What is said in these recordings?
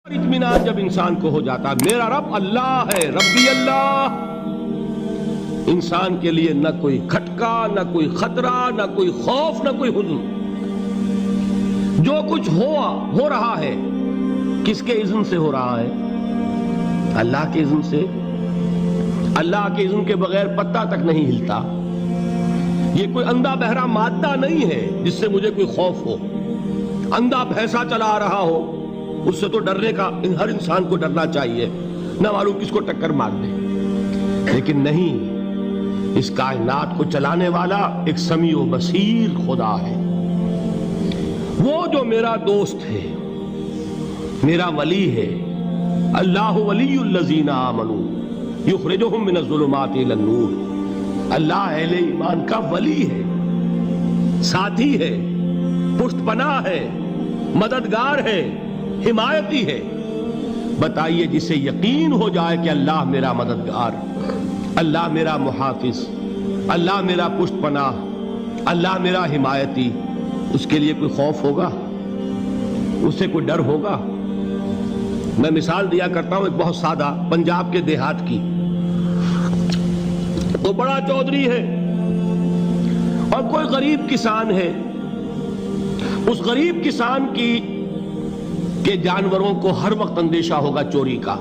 اطمینان جب انسان کو ہو جاتا میرا رب اللہ ہے، ربی اللہ، انسان کے لیے نہ کوئی کھٹکا، نہ کوئی خطرہ، نہ کوئی خوف، نہ کوئی حزن۔ جو کچھ ہو رہا ہے کس کے اذن سے ہو رہا ہے؟ اللہ کے اذن سے۔ اللہ کے اذن کے بغیر پتہ تک نہیں ہلتا۔ یہ کوئی اندھا بہرا مادہ نہیں ہے جس سے مجھے کوئی خوف ہو۔ اندھا بھینسا چلا آ رہا ہو اس سے تو ڈرنے کا ہر انسان کو ڈرنا چاہیے، نہ معلوم کس کو ٹکر مار دے۔ لیکن نہیں، اس کائنات کو چلانے والا ایک سمیع و بصیر خدا ہے، وہ جو میرا دوست ہے، میرا ولی ہے۔ اللہ ولی الذین آمنوا یخرجہم من الظلمات الی النور۔ اللہ اہل ایمان کا ولی ہے، ساتھی ہے، پشت پناہ ہے، مددگار ہے، حمایتی ہے۔ بتائیے جسے یقین ہو جائے کہ اللہ میرا مددگار، اللہ میرا محافظ، اللہ میرا پشت پناہ، اللہ میرا حمایتی، اس کے لیے کوئی خوف ہوگا؟ اس سے کوئی ڈر ہوگا؟ میں مثال دیا کرتا ہوں ایک بہت سادہ، پنجاب کے دیہات کی۔ تو بڑا چودھری ہے اور کوئی غریب کسان ہے۔ اس غریب کسان کے جانوروں کو ہر وقت اندیشہ ہوگا چوری کا،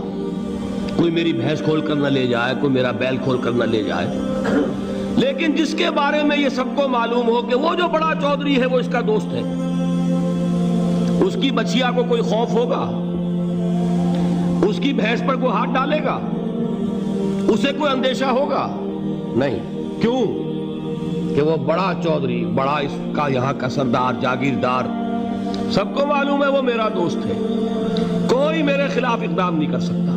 کوئی میری بھینس کھول کر نہ لے جائے، کوئی میرا بیل کھول کر نہ لے جائے۔ لیکن جس کے بارے میں یہ سب کو معلوم ہو کہ وہ جو بڑا چودھری ہے وہ اس کا دوست ہے، اس کی بچیا کو کوئی خوف ہوگا؟ اس کی بھینس پر کوئی ہاتھ ڈالے گا؟ اسے کوئی اندیشہ ہوگا؟ نہیں۔ کیوں؟ کہ وہ بڑا چودھری، بڑا اس کا یہاں کا سردار، جاگیردار، سب کو معلوم ہے وہ میرا دوست ہے، کوئی میرے خلاف اقدام نہیں کر سکتا۔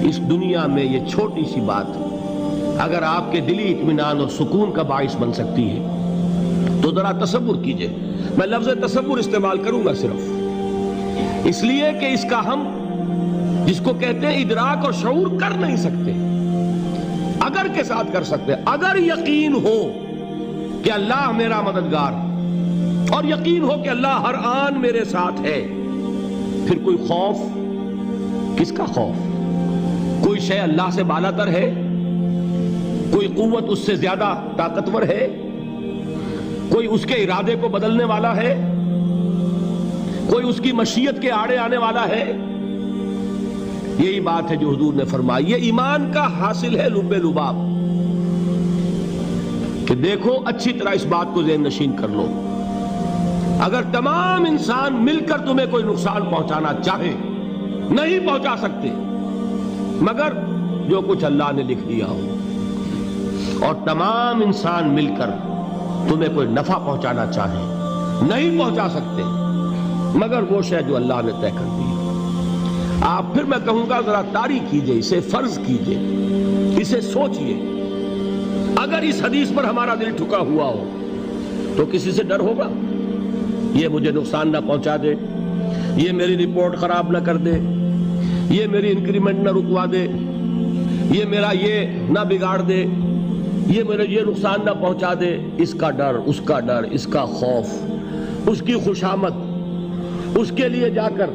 اس دنیا میں یہ چھوٹی سی بات اگر آپ کے دلی اطمینان اور سکون کا باعث بن سکتی ہے تو ذرا تصور کیجئے۔ میں لفظ تصور استعمال کروں گا صرف اس لیے کہ اس کا ہم جس کو کہتے ہیں ادراک اور شعور کر نہیں سکتے، اگر کے ساتھ کر سکتے۔ اگر یقین ہو کہ اللہ میرا مددگار اور یقین ہو کہ اللہ ہر آن میرے ساتھ ہے، پھر کوئی خوف؟ کس کا خوف؟ کوئی شے اللہ سے بالا تر ہے؟ کوئی قوت اس سے زیادہ طاقتور ہے؟ کوئی اس کے ارادے کو بدلنے والا ہے؟ کوئی اس کی مشیت کے آڑے آنے والا ہے؟ یہی بات ہے جو حضور نے فرمائی۔ یہ ایمان کا حاصل ہے لب لباب، کہ دیکھو اچھی طرح اس بات کو ذہن نشین کر لو، اگر تمام انسان مل کر تمہیں کوئی نقصان پہنچانا چاہے نہیں پہنچا سکتے، مگر جو کچھ اللہ نے لکھ دیا ہو، اور تمام انسان مل کر تمہیں کوئی نفع پہنچانا چاہے نہیں پہنچا سکتے، مگر وہ شے جو اللہ نے طے کر دی۔ آپ پھر میں کہوں گا ذرا طاری کیجئے، اسے فرض کیجئے، اسے سوچئے۔ اگر اس حدیث پر ہمارا دل ٹھکا ہوا ہو تو کسی سے ڈر ہوگا؟ یہ مجھے نقصان نہ پہنچا دے، یہ میری رپورٹ خراب نہ کر دے، یہ میری انکریمنٹ نہ رکوا دے، یہ میرا یہ نہ بگاڑ دے، یہ میرے یہ نقصان نہ پہنچا دے۔ اس کا ڈر، اس کا ڈر، اس کا خوف، اس کی خوشامد، اس کے لیے جا کر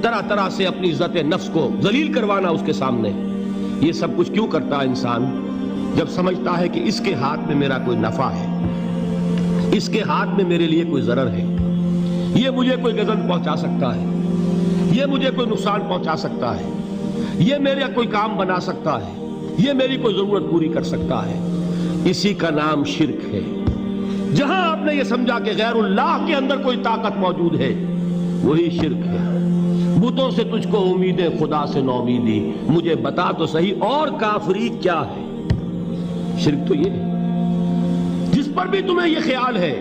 طرح طرح سے اپنی عزت نفس کو ذلیل کروانا اس کے سامنے، یہ سب کچھ کیوں کرتا ہے انسان؟ جب سمجھتا ہے کہ اس کے ہاتھ میں میرا کوئی نفع ہے، اس کے ہاتھ میں میرے لیے کوئی ضرر ہے، یہ مجھے کوئی غضب پہنچا سکتا ہے، یہ مجھے کوئی نقصان پہنچا سکتا ہے، یہ میرا کوئی کام بنا سکتا ہے، یہ میری کوئی ضرورت پوری کر سکتا ہے، اسی کا نام شرک ہے۔ جہاں آپ نے یہ سمجھا کہ غیر اللہ کے اندر کوئی طاقت موجود ہے، وہی شرک ہے۔ بتوں سے تجھ کو امیدیں، خدا سے نومیدی، مجھے بتا تو صحیح اور کافری کیا ہے؟ شرک تو یہ ہے جس پر بھی تمہیں یہ خیال ہے،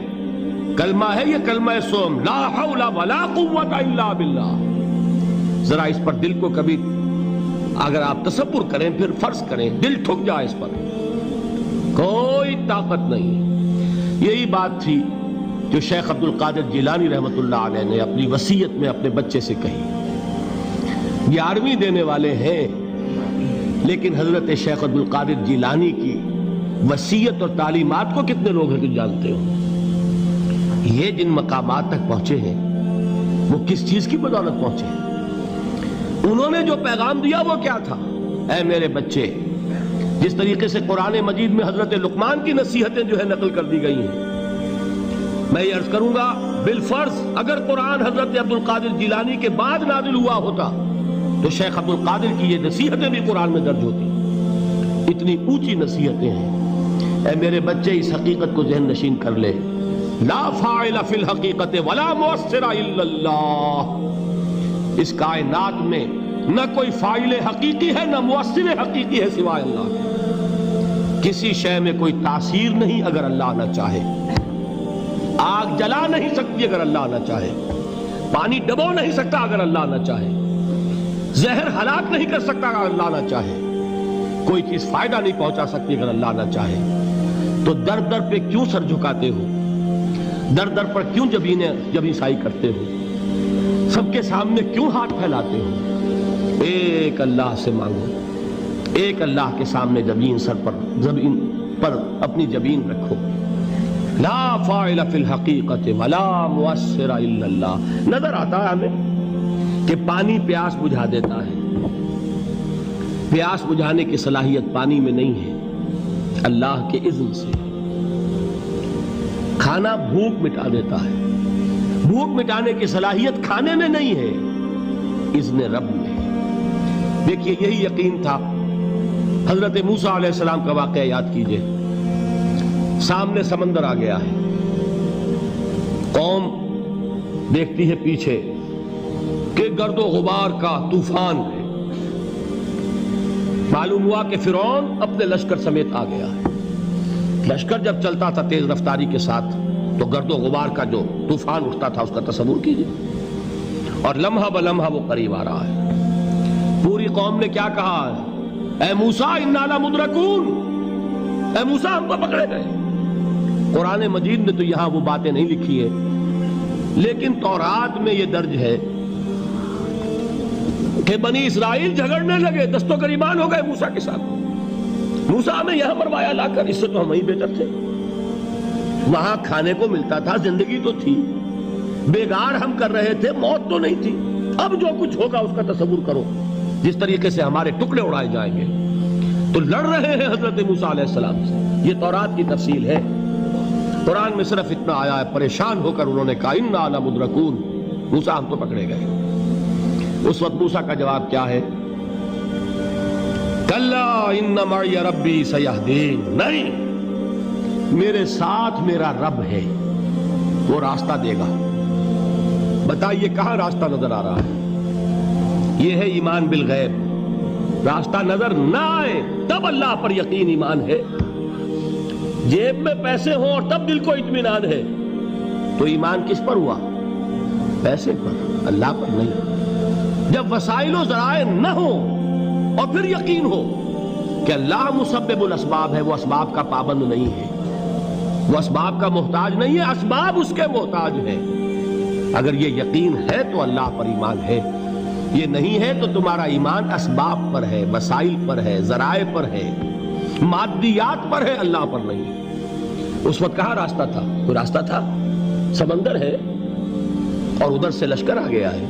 کلمہ ہے یہ کلمہ سوم، لا حول ولا قوت الا باللہ، ذرا اس پر دل کو کبھی اگر آپ تصور کریں، پھر فرض کریں، دل ٹھک جائے اس پر، کوئی طاقت نہیں۔ یہی بات تھی جو شیخ عبد القادر جیلانی رحمۃ اللہ علیہ نے اپنی وصیت میں اپنے بچے سے کہی۔ 11ویں دینے والے ہیں، لیکن حضرت شیخ عبد القادر جیلانی کی وصیت اور تعلیمات کو کتنے لوگ ہیں کہ جانتے ہو؟ یہ جن مقامات تک پہنچے ہیں وہ کس چیز کی بدولت پہنچے ہیں؟ انہوں نے جو پیغام دیا وہ کیا تھا؟ اے میرے بچے، جس طریقے سے قرآن مجید میں حضرت لقمان کی نصیحتیں جو ہے نقل کر دی گئی ہیں، میں یہ عرض کروں گا بالفرض اگر قرآن حضرت عبد القادر جیلانی کے بعد نازل ہوا ہوتا تو شیخ عبد القادر کی یہ نصیحتیں بھی قرآن میں درج ہوتی۔ اتنی اونچی نصیحتیں ہیں۔ اے میرے بچے، اس حقیقت کو ذہن نشین کر لے، لا فاعل فی الحقیقت ولا مؤثر الا اللہ۔ اس کائنات میں نہ کوئی فاعل حقیقی ہے نہ مؤثر حقیقی ہے سوائے اللہ کے۔ کسی شے میں کوئی تاثیر نہیں اگر اللہ نہ چاہے۔ آگ جلا نہیں سکتی اگر اللہ نہ چاہے، پانی ڈبو نہیں سکتا اگر اللہ نہ چاہے، زہر ہلاک نہیں کر سکتا اگر اللہ نہ چاہے، کوئی چیز فائدہ نہیں پہنچا سکتی اگر اللہ نہ چاہے۔ تو در در پہ کیوں سر جھکاتے ہو؟ در در پر کیوں جبیں سائی کرتے ہو؟ سب کے سامنے کیوں ہاتھ پھیلاتے ہو؟ ایک اللہ سے مانگو، ایک اللہ کے سامنے زمین پر اپنی جبین رکھو۔ لا فاعل فی الحقیقت ولا مؤثر الا اللہ۔ نظر آتا ہے ہمیں کہ پانی پیاس بجھا دیتا ہے، پیاس بجھانے کی صلاحیت پانی میں نہیں ہے، اللہ کے اذن سے۔ کھانا بھوک مٹا دیتا ہے، بھوک مٹانے کی صلاحیت کھانے میں نہیں ہے، اذن رب میں۔ دیکھیے یہی یقین تھا حضرت موسیٰ علیہ السلام کا واقعہ یاد کیجئے۔ سامنے سمندر آ گیا ہے، قوم دیکھتی ہے پیچھے کہ گرد و غبار کا طوفان ہے۔ معلوم ہوا کہ فرعون اپنے لشکر سمیت آ گیا ہے۔ لشکر جب چلتا تھا تیز رفتاری کے ساتھ تو گرد و غبار کا جو طوفان اٹھتا تھا اس کا تصور کیجئے، اور لمحہ بلمحہ وہ قریب آ رہا ہے۔ پوری قوم نے کیا کہا ہے؟ اے موسیٰ انا لمدرکون، اے موسیٰ ہم کو پکڑے گئے۔ قرآن مجید نے تو یہاں وہ باتیں نہیں لکھی ہے، لیکن تورات میں یہ درج ہے کہ بنی اسرائیل جھگڑنے لگے، دست و گریبان ہو گئے موسیٰ کے ساتھ۔ موسیٰ ہمیں یہاں مروایا لا کر، اس سے تو ہم ہی بہتر تھے، وہاں کھانے کو ملتا تھا، زندگی تو تھی، بیگار ہم کر رہے تھے، موت تو نہیں تھی۔ اب جو کچھ ہوگا اس کا تصور کرو، جس طریقے سے ہمارے ٹکڑے اڑائے جائیں گے۔ تو لڑ رہے ہیں حضرت موسیٰ علیہ السلام سے، یہ تورات کی تفصیل ہے۔ قرآن میں صرف اتنا آیا ہے، پریشان ہو کر انہوں نے کہا انا لمدرکون، موسیٰ ہم تو پکڑے گئے۔ اس وقت موسیٰ کا جواب کیا ہے؟ کلا ان معی ربی سیہدین، نہیں، میرے ساتھ میرا رب ہے، وہ راستہ دے گا۔ بتائیے کہاں راستہ نظر آ رہا ہے؟ یہ ہے ایمان بالغیب۔ راستہ نظر نہ آئے تب اللہ پر یقین ایمان ہے۔ جیب میں پیسے ہوں اور تب دل کو اطمینان ہے تو ایمان کس پر ہوا؟ پیسے پر، اللہ پر نہیں۔ جب وسائل و ذرائع نہ ہوں اور پھر یقین ہو کہ اللہ مسبب الاسباب ہے، وہ اسباب کا پابند نہیں ہے، وہ اسباب کا محتاج نہیں ہے، اسباب اس کے محتاج ہیں۔ اگر یہ یقین ہے تو اللہ پر ایمان ہے، یہ نہیں ہے تو تمہارا ایمان اسباب پر ہے، وسائل پر ہے، ذرائع پر ہے، مادیات پر ہے، اللہ پر نہیں۔ اس وقت کہاں راستہ تھا؟ کوئی راستہ تھا؟ سمندر ہے اور ادھر سے لشکر آ گیا ہے۔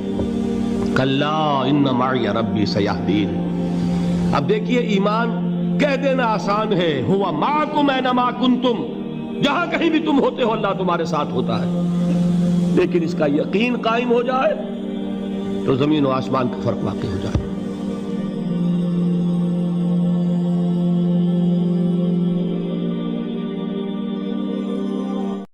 کلا ان معی ربی سیہدین۔ اب دیکھیے ایمان کہہ دینا آسان ہے، ہوا معکم اینما کنتم، جہاں کہیں بھی تم ہوتے ہو اللہ تمہارے ساتھ ہوتا ہے، لیکن اس کا یقین قائم ہو جائے تو زمین و آسمان کا فرق واقع ہو جائے۔